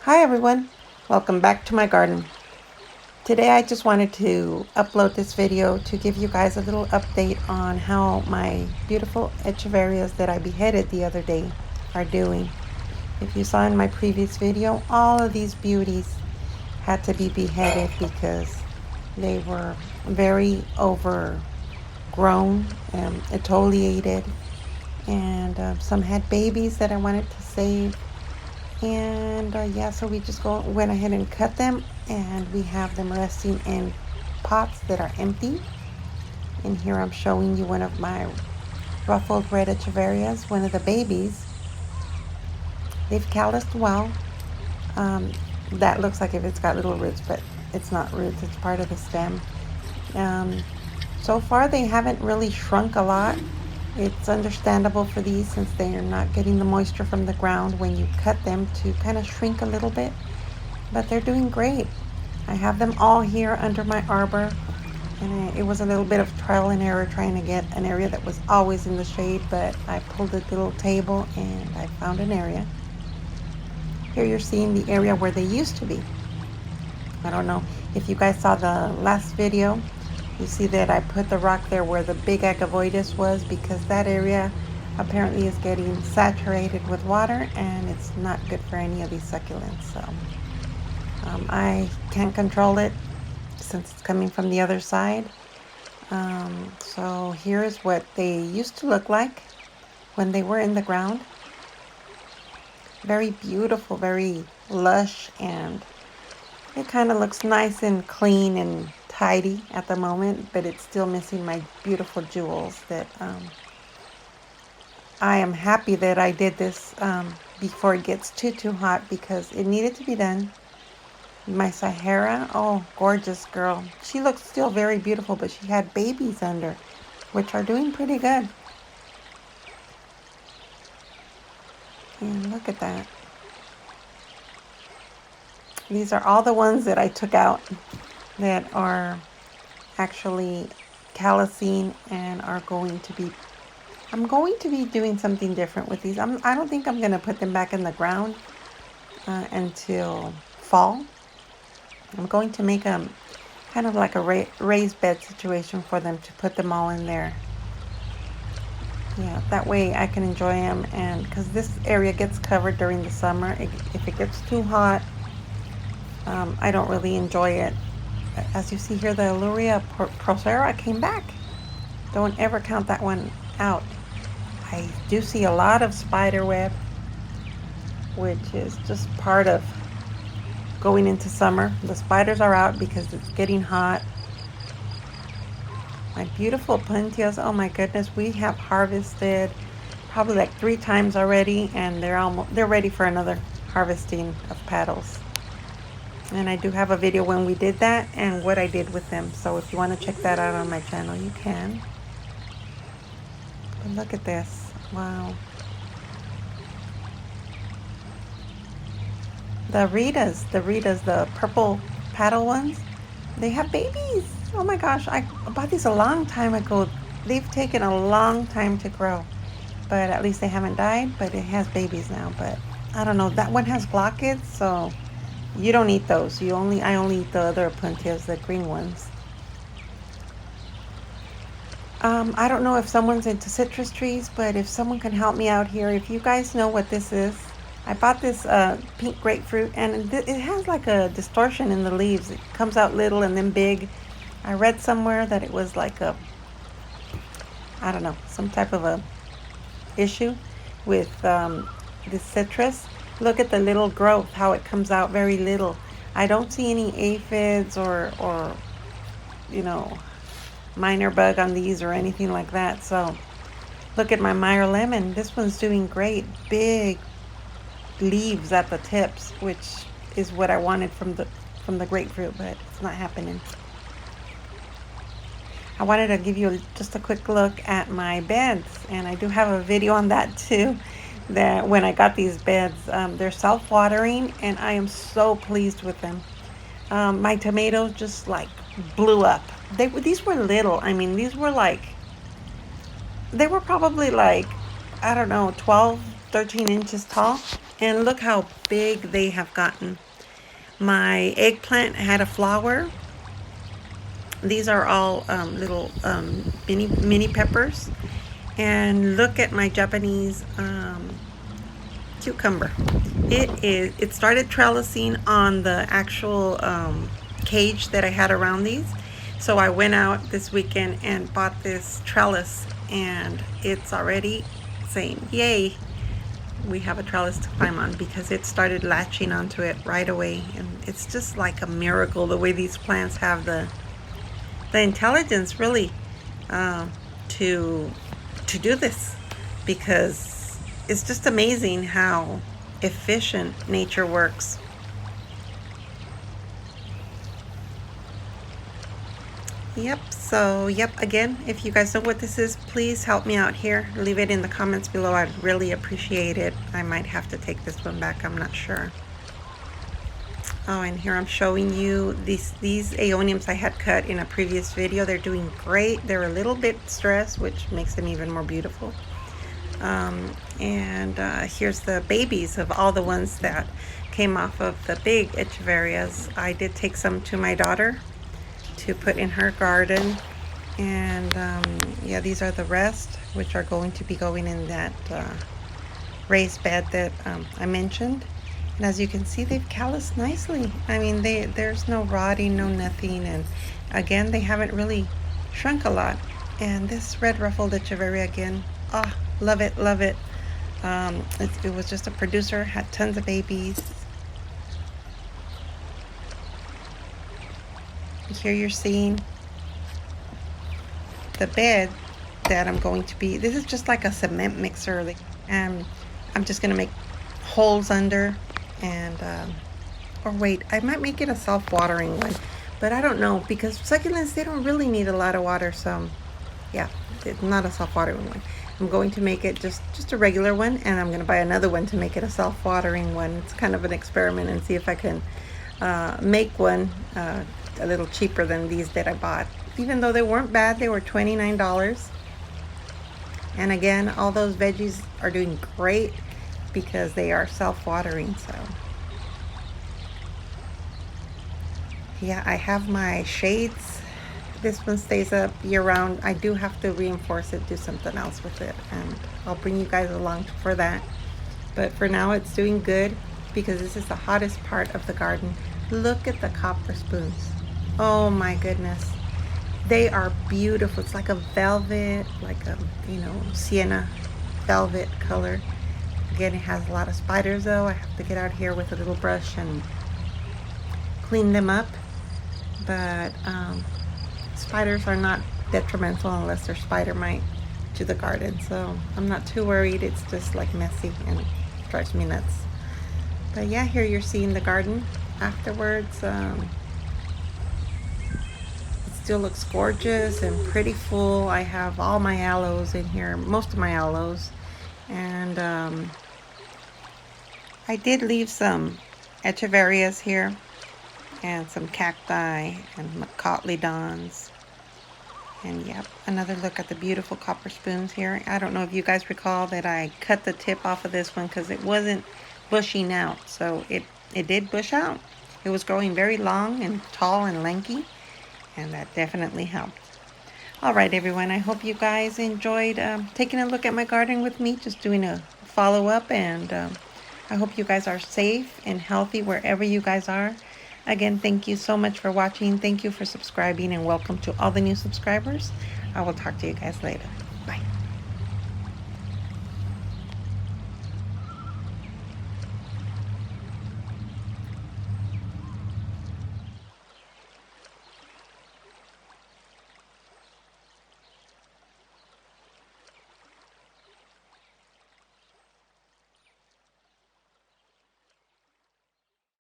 Hi everyone, welcome back to my garden. Today I just wanted to upload this video to give you guys a little update on how my beautiful Echeverias that I beheaded the other day are doing. If you saw in my previous video, all of these beauties had to be beheaded because they were very overgrown, exfoliated, and some had babies that I wanted to save. And yeah, so we just went ahead and cut them, and we have them resting in pots that are empty. And here I'm showing you one of my ruffled red Echeverias, one of the babies. They've calloused well. Um, that looks like if it's got little roots, but it's not roots, it's part of the stem. Um, so far they haven't really shrunk a lot. It's understandable for these since they are not getting the moisture from the ground when you cut them to kind of shrink a little bit. But they're doing great. I have them all here under my arbor, and it was a little bit of trial and error trying to get an area that was always in the shade, but I pulled a little table and I found an area. Here you're seeing the area where they used to be. I don't know if you guys saw the last video. You see that I put the rock there where the big Echeverias was because that area apparently is getting saturated with water and it's not good for any of these succulents. So I can't control it since it's coming from the other side. So here's what they used to look like when they were in the ground. Very beautiful, very lush, and it kind of looks nice and clean and tidy at the moment, but it's still missing my beautiful jewels that I am happy that I did this before it gets too hot because it needed to be done. My Sahara, oh, gorgeous girl. She looks still very beautiful, but she had babies under, which are doing pretty good. And look at that. These are all the ones that I took out that are actually callousing and are going to be, I'm going to be doing something different with these. I don't think I'm going to put them back in the ground until fall. I'm going to make a kind of like a raised bed situation for them to put them all in there. Yeah, that way I can enjoy them, and because this area gets covered during the summer, if it gets too hot, I don't really enjoy it. As you see here, the Alluria procera came back. Don't ever count that one out. I do see a lot of spider web, which is just part of going into summer. The spiders are out because it's getting hot. My beautiful Plantias, oh my goodness, we have harvested probably like 3 times already, and they're ready for another harvesting of petals. And I do have a video when we did that and what I did with them. So if you want to check that out on my channel, you can. But look at this. Wow. The Ritas, the purple paddle ones, they have babies. Oh my gosh, I bought these a long time ago. They've taken a long time to grow, but at least they haven't died, but it has babies now. But I don't know, that one has blockage, so you don't eat those. I only eat the other Plantias, the green ones. I don't know if someone's into citrus trees, but if someone can help me out here, if you guys know what this is. I bought this pink grapefruit, and it has like a distortion in the leaves. It comes out little and then big. I read somewhere that it was like I don't know, some type of a issue with this citrus. Look at the little growth, how it comes out very little. I don't see any aphids or minor bug on these or anything like that. So look at my Meyer lemon. This one's doing great. Big leaves at the tips, which is what I wanted from the grapefruit, but it's not happening. I wanted to give you just a quick look at my beds, and I do have a video on that too. That when I got these beds, they're self-watering, and I am so pleased with them. My tomatoes just like blew up. These were little. I mean, these were like, they were probably like, I don't know, 12, 13 inches tall. And look how big they have gotten. My eggplant had a flower. These are all little mini peppers. And look at my Japanese cucumber. It started trellising on the actual cage that I had around these. So I went out this weekend and bought this trellis, and it's already saying, yay, we have a trellis to climb on, because it started latching onto it right away. And it's just like a miracle the way these plants have the intelligence, really, to do this, because it's just amazing how efficient nature works. Yep, again, if you guys know what this is, please help me out here. Leave it in the comments below. I'd really appreciate it. I might have to take this one back, I'm not sure. Oh, and here I'm showing you these aeoniums I had cut in a previous video. They're doing great. They're a little bit stressed, which makes them even more beautiful. Here's the babies of all the ones that came off of the big Echeverias. I did take some to my daughter to put in her garden. And yeah, these are the rest, which are going to be going in that raised bed that I mentioned. And as you can see, they've calloused nicely. I mean, there's no rotting, no nothing. And again, they haven't really shrunk a lot. And this red ruffled Echeveria again, oh, love it, love it. It was just a producer, had tons of babies. Here you're seeing the bed that I'm going to be, this is just like a cement mixer, and I'm just going to make holes under. And or wait, I might make it a self-watering one, but I don't know, because succulents, they don't really need a lot of water. So yeah, it's not a self-watering one. I'm going to make it just a regular one, and I'm going to buy another one to make it a self-watering one. It's kind of an experiment, and see if I can make one a little cheaper than these that I bought, even though they weren't bad. They were $29. And again, all those veggies are doing great because they are self-watering. So yeah, I have my shades. This one stays up year round. I do have to reinforce it, do something else with it, and I'll bring you guys along for that. But for now, it's doing good, because this is the hottest part of the garden. Look at the copper spoons. Oh my goodness, they are beautiful. It's like a velvet, like a sienna velvet color. Again, it has a lot of spiders though. I have to get out here with a little brush and clean them up. But spiders are not detrimental unless they're spider mite to the garden. So I'm not too worried. It's just like messy and drives me nuts. But yeah, here you're seeing the garden afterwards. It still looks gorgeous and pretty full. I have all my aloes in here, most of my aloes. And I did leave some Echeverias here, and some cacti and cotyledons. And yep, another look at the beautiful copper spoons here. I don't know if you guys recall that I cut the tip off of this one because it wasn't bushing out. So it did bush out. It was growing very long and tall and lanky, and that definitely helped. All right, everyone, I hope you guys enjoyed taking a look at my garden with me, just doing a follow-up. And I hope you guys are safe and healthy wherever you guys are. Again, thank you so much for watching. Thank you for subscribing, and welcome to all the new subscribers. I will talk to you guys later.